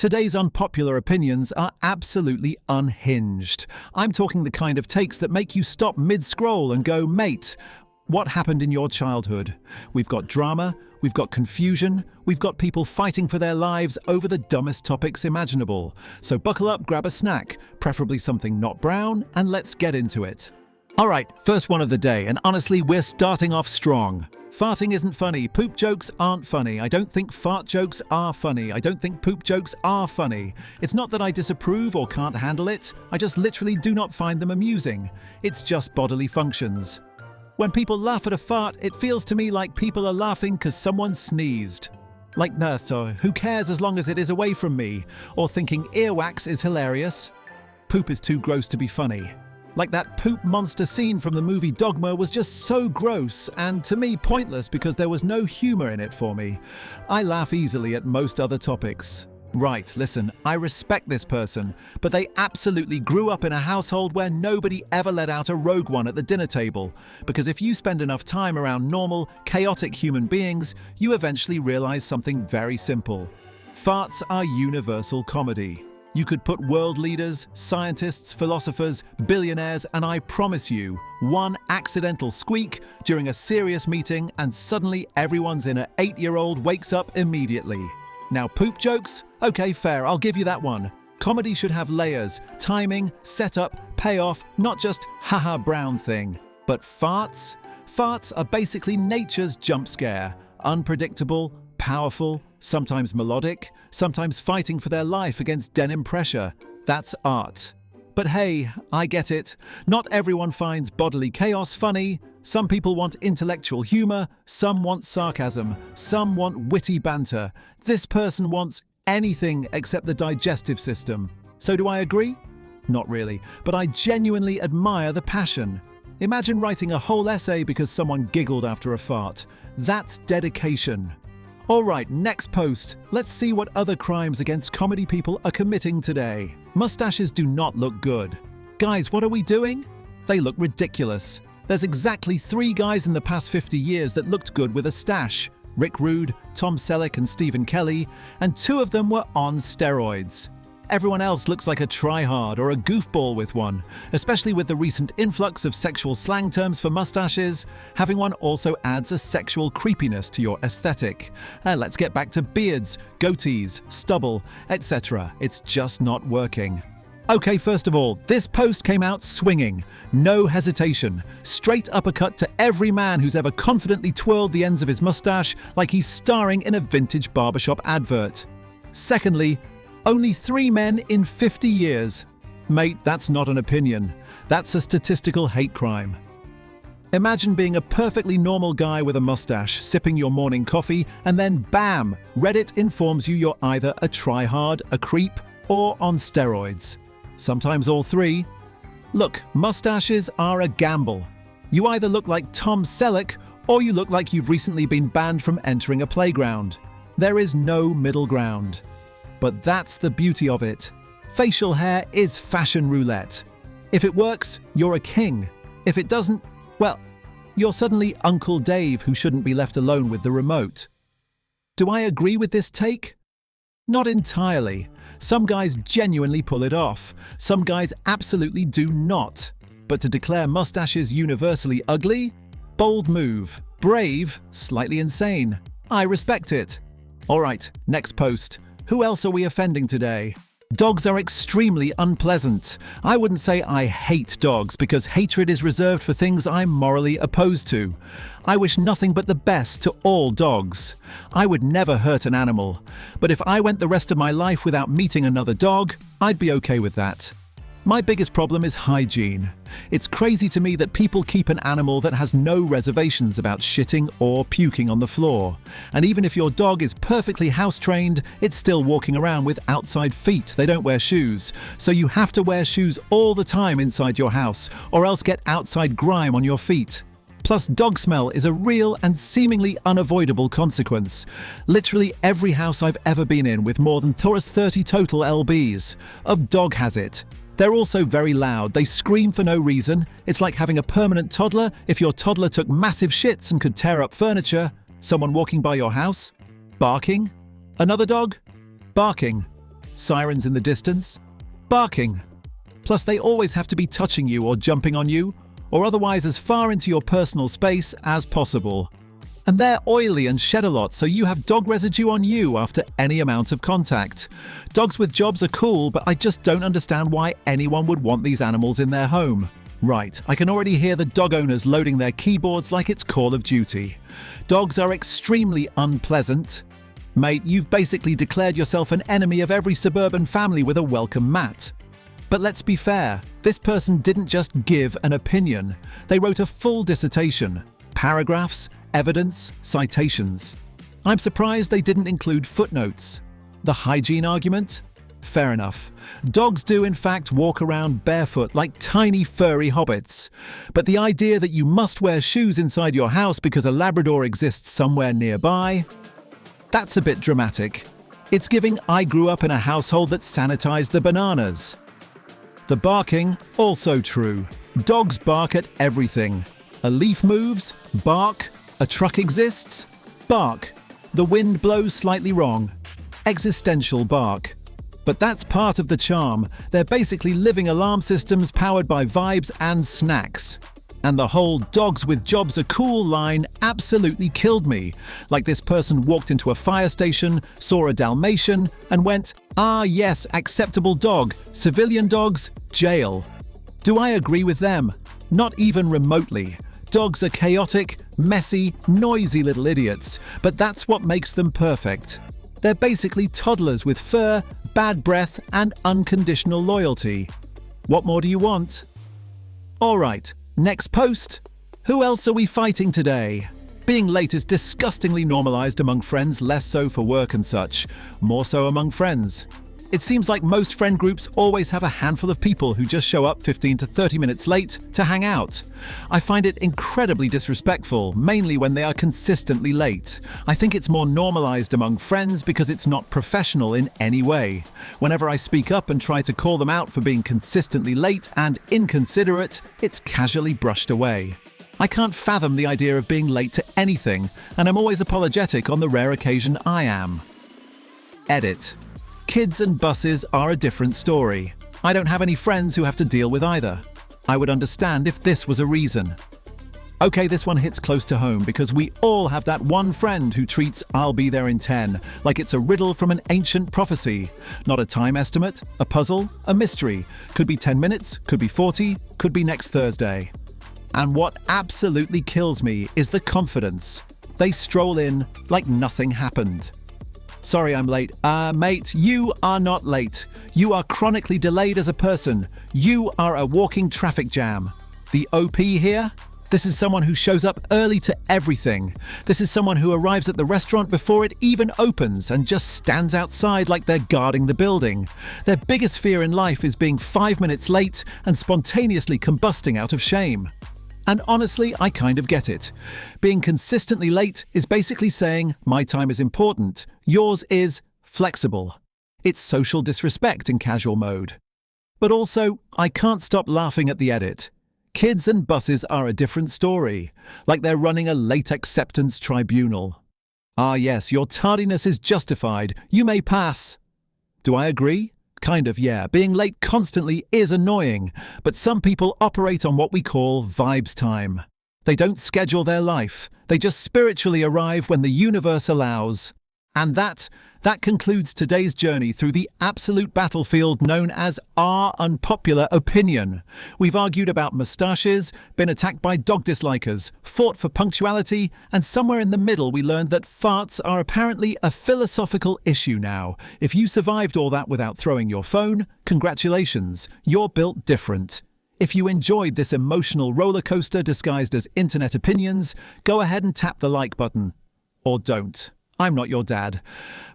Today's unpopular opinions are absolutely unhinged. I'm talking the kind of takes that make you stop mid-scroll and go, mate, what happened in your childhood? We've got drama, we've got confusion, we've got people fighting for their lives over the dumbest topics imaginable. So buckle up, grab a snack, preferably something not brown, and let's get into it. Alright, first one of the day, and honestly, we're starting off strong. Farting isn't funny, poop jokes aren't funny, I don't think fart jokes are funny, I don't think poop jokes are funny. It's not that I disapprove or can't handle it, I just literally do not find them amusing. It's just bodily functions. When people laugh at a fart, it feels to me like people are laughing because someone sneezed. Like nurse, or who cares as long as it is away from me, or thinking earwax is hilarious. Poop is too gross to be funny. Like that poop monster scene from the movie Dogma was just so gross and to me pointless because there was no humor in it for me. I laugh easily at most other topics. Right, listen, I respect this person, but they absolutely grew up in a household where nobody ever let out a rogue one at the dinner table. Because if you spend enough time around normal, chaotic human beings, you eventually realize something very simple. Farts are universal comedy. You could put world leaders, scientists, philosophers, billionaires, and I promise you, one accidental squeak during a serious meeting and suddenly everyone's inner 8-year-old wakes up immediately. Now poop jokes? Okay, fair, I'll give you that one. Comedy should have layers, timing, setup, payoff, not just haha brown thing. But farts? Farts are basically nature's jump scare. Unpredictable, powerful, sometimes melodic, sometimes fighting for their life against denim pressure. That's art. But hey, I get it. Not everyone finds bodily chaos funny. Some people want intellectual humor, some want sarcasm, some want witty banter. This person wants anything except the digestive system. So do I agree? Not really, but I genuinely admire the passion. Imagine writing a whole essay because someone giggled after a fart. That's dedication. Alright, next post. Let's see what other crimes against comedy people are committing today. Mustaches do not look good. Guys, what are we doing? They look ridiculous. There's exactly 3 guys in the past 50 years that looked good with a stash. Rick Rude, Tom Selleck and Stephen Kelly, and 2 of them were on steroids. Everyone else looks like a tryhard or a goofball with one, especially with the recent influx of sexual slang terms for mustaches. Having one also adds a sexual creepiness to your aesthetic. Let's get back to beards, goatees, stubble, etc. It's just not working. Okay, first of all, this post came out swinging. No hesitation. Straight uppercut to every man who's ever confidently twirled the ends of his mustache like he's starring in a vintage barbershop advert. Secondly, only 3 men in 50 years. Mate, that's not an opinion. That's a statistical hate crime. Imagine being a perfectly normal guy with a mustache, sipping your morning coffee, and then bam! Reddit informs you you're either a tryhard, a creep, or on steroids. Sometimes all 3. Look, mustaches are a gamble. You either look like Tom Selleck, or you look like you've recently been banned from entering a playground. There is no middle ground. But that's the beauty of it. Facial hair is fashion roulette. If it works, you're a king. If it doesn't, well, you're suddenly Uncle Dave who shouldn't be left alone with the remote. Do I agree with this take? Not entirely. Some guys genuinely pull it off. Some guys absolutely do not. But to declare mustaches universally ugly? Bold move. Brave, slightly insane. I respect it. Alright, next post. Who else are we offending today? Dogs are extremely unpleasant. I wouldn't say I hate dogs because hatred is reserved for things I'm morally opposed to. I wish nothing but the best to all dogs. I would never hurt an animal. But if I went the rest of my life without meeting another dog, I'd be okay with that. My biggest problem is hygiene. It's crazy to me that people keep an animal that has no reservations about shitting or puking on the floor. And even if your dog is perfectly house-trained, it's still walking around with outside feet. They don't wear shoes. So you have to wear shoes all the time inside your house, or else get outside grime on your feet. Plus, dog smell is a real and seemingly unavoidable consequence. Literally every house I've ever been in with more than 30 total LBs of dog has it. They're also very loud. They scream for no reason. It's like having a permanent toddler if your toddler took massive shits and could tear up furniture. Someone walking by your house? Barking? Another dog? Barking. Sirens in the distance? Barking. Plus, they always have to be touching you or jumping on you, or otherwise as far into your personal space as possible. And they're oily and shed a lot, so you have dog residue on you after any amount of contact. Dogs with jobs are cool, but I just don't understand why anyone would want these animals in their home. Right, I can already hear the dog owners loading their keyboards like it's Call of Duty. Dogs are extremely unpleasant. Mate, you've basically declared yourself an enemy of every suburban family with a welcome mat. But let's be fair, this person didn't just give an opinion. They wrote a full dissertation. Paragraphs, evidence, citations. I'm surprised they didn't include footnotes. The hygiene argument? Fair enough. Dogs do in fact walk around barefoot like tiny furry hobbits. But the idea that you must wear shoes inside your house because a Labrador exists somewhere nearby? That's a bit dramatic. It's giving I grew up in a household that sanitized the bananas. The barking, also true. Dogs bark at everything. A leaf moves, bark. A truck exists, bark. The wind blows slightly wrong, existential bark. But that's part of the charm. They're basically living alarm systems powered by vibes and snacks. And the whole dogs with jobs are cool line absolutely killed me. Like this person walked into a fire station, saw a Dalmatian, and went, "Ah yes, acceptable dog, civilian dogs, jail." Do I agree with them? Not even remotely. Dogs are chaotic, messy, noisy little idiots, but that's what makes them perfect. They're basically toddlers with fur, bad breath, and unconditional loyalty. What more do you want? Alright, next post. Who else are we fighting today? Being late is disgustingly normalized among friends, less so for work and such, more so among friends. It seems like most friend groups always have a handful of people who just show up 15 to 30 minutes late to hang out. I find it incredibly disrespectful, mainly when they are consistently late. I think it's more normalized among friends because it's not professional in any way. Whenever I speak up and try to call them out for being consistently late and inconsiderate, it's casually brushed away. I can't fathom the idea of being late to anything, and I'm always apologetic on the rare occasion I am. Edit. Kids and buses are a different story. I don't have any friends who have to deal with either. I would understand if this was a reason. Okay, this one hits close to home because we all have that one friend who treats "I'll be there in 10" like it's a riddle from an ancient prophecy. Not a time estimate, a puzzle, a mystery. Could be 10 minutes, could be 40, could be next Thursday. And what absolutely kills me is the confidence. They stroll in like nothing happened. Sorry I'm late. Mate, you are not late. You are chronically delayed as a person. You are a walking traffic jam. The OP here? This is someone who shows up early to everything. This is someone who arrives at the restaurant before it even opens and just stands outside like they're guarding the building. Their biggest fear in life is being 5 minutes late and spontaneously combusting out of shame. And honestly, I kind of get it. Being consistently late is basically saying, my time is important, yours is flexible. It's social disrespect in casual mode. But also, I can't stop laughing at the edit. Kids and buses are a different story, like they're running a late acceptance tribunal. Ah yes, your tardiness is justified, you may pass. Do I agree? Kind of, yeah. Being late constantly is annoying, but some people operate on what we call vibes time. They don't schedule their life. They just spiritually arrive when the universe allows. And that concludes today's journey through the absolute battlefield known as our unpopular opinion. We've argued about mustaches, been attacked by dog dislikers, fought for punctuality, and somewhere in the middle we learned that farts are apparently a philosophical issue now. If you survived all that without throwing your phone, congratulations, you're built different. If you enjoyed this emotional roller coaster disguised as internet opinions, go ahead and tap the like button. Or don't. I'm not your dad,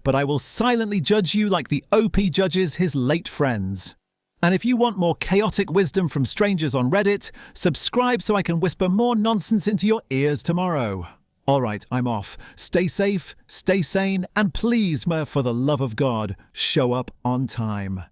but I will silently judge you like the OP judges his late friends. And if you want more chaotic wisdom from strangers on Reddit, subscribe so I can whisper more nonsense into your ears tomorrow. Alright, I'm off. Stay safe, stay sane, and please, for the love of God, show up on time.